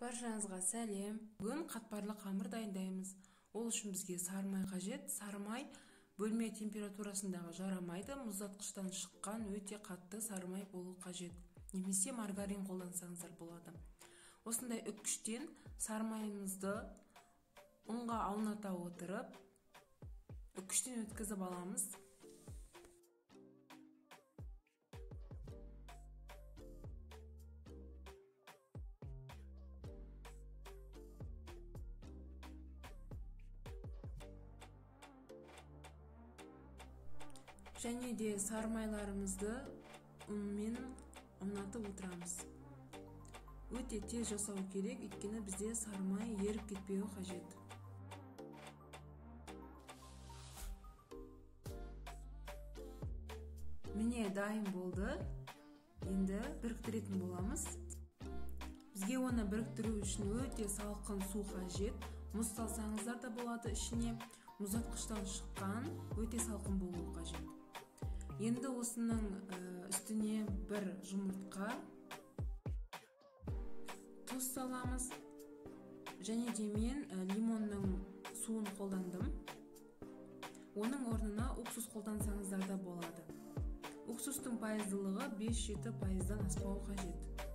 Баршаңызға сәлем. Бүгін қатпарлы қамыр дайындаймыз. Ол үшін бізге сары май қажет. Сары май бөлме температурасындағы жарамайды, мұздатқыштан шыққан өте қатты сары май болу қажет. Немесе маргарин қолдансаңыздар болады. Осындай үккіштен сары майымызды ұнға ауната отырып, үккіштен өткізіп аламыз. Және де сары майларымызды ұнмен аунатып отырамыз. Өте тез жасау керек, өйткені бізде сары май еріп кетпеуі қажет. Міне дайын болды. Енді біріктіретін боламыз. Бізге оны біріктіру үшін өте салқын су қажет. Мұз салсаңыздар да болады ішіне. Мұздатқыштан шыққан өте салқын болуы қажет. Енді осының үстіне бір жұмыртқа, тұз саламыз. Және де мен лимонның суын қолдандым. Оның орнына уксус қолдансаңыздар да болады. Уксустың пайыздылығы 5-7%-дан аспауы қажет.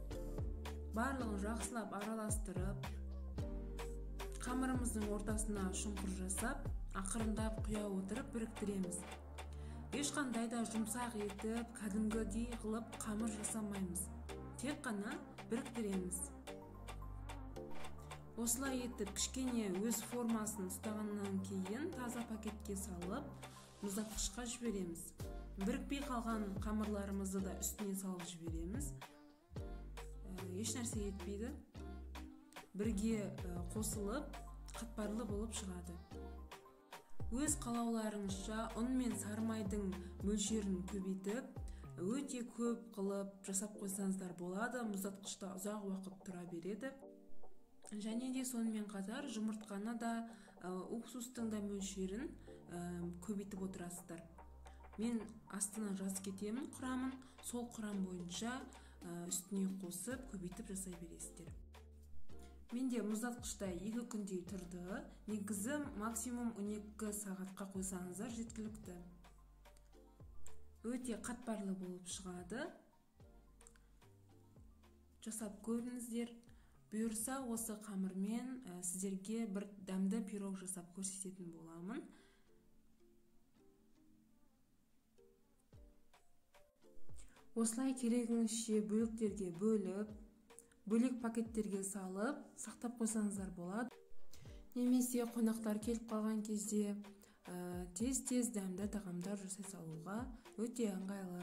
Барлығын жақсылап араластырып, қамырымыздың ортасына шұңқыр жасап, ақырындап құя отырып біріктіреміз. Ешқандай да жұмсақ етіп, кәдімгідей қылып қамыр жасамаймыз. Тек қана біріктіреміз. Осылай етіп, кішкене өз формасын ұстағаннан кейін таза пакетке салып, мұздатқышқа жібереміз. Бірікпей қалған қамырларымызды да үстіне салып жібереміз. Еш нәрсе етпейді. Бірге қосылып, қатпарлы болып шығады. Өз қалауларыңызша ұн мен сары майдың мөлшерін көбейтіп, өте көп қылып жасап қойсаңыздар болады. Мұздатқышта ұзақ уақыт тұра береді. Және де сонымен қатар жұмыртқаны да, уксустың да мөлшерін көбейтіп отырасыздар. Мен астына жазып кетемін құрамын, сол құрам бойынша үстіне қосып көбейтіп жасай бересіздер. Менде мұздатқышта 2 күндей тұрды. Негізі максимум 12 сағатқа қойсаңыздар жеткілікті. Өте қатпарлы болып шығады. Жасап көріңіздер. Бұйырса осы қамырмен сіздерге бір дәмді пирог жасап көрсететін боламын. Осылай керегіңізше бөліктерге бөліп, бөлек пакеттерге салып, сақтап қойсаңыздар болады. Немесе қонақтар келіп қалған кезде тез-тез дәмді тағамдар жасай салуға өте ыңғайлы.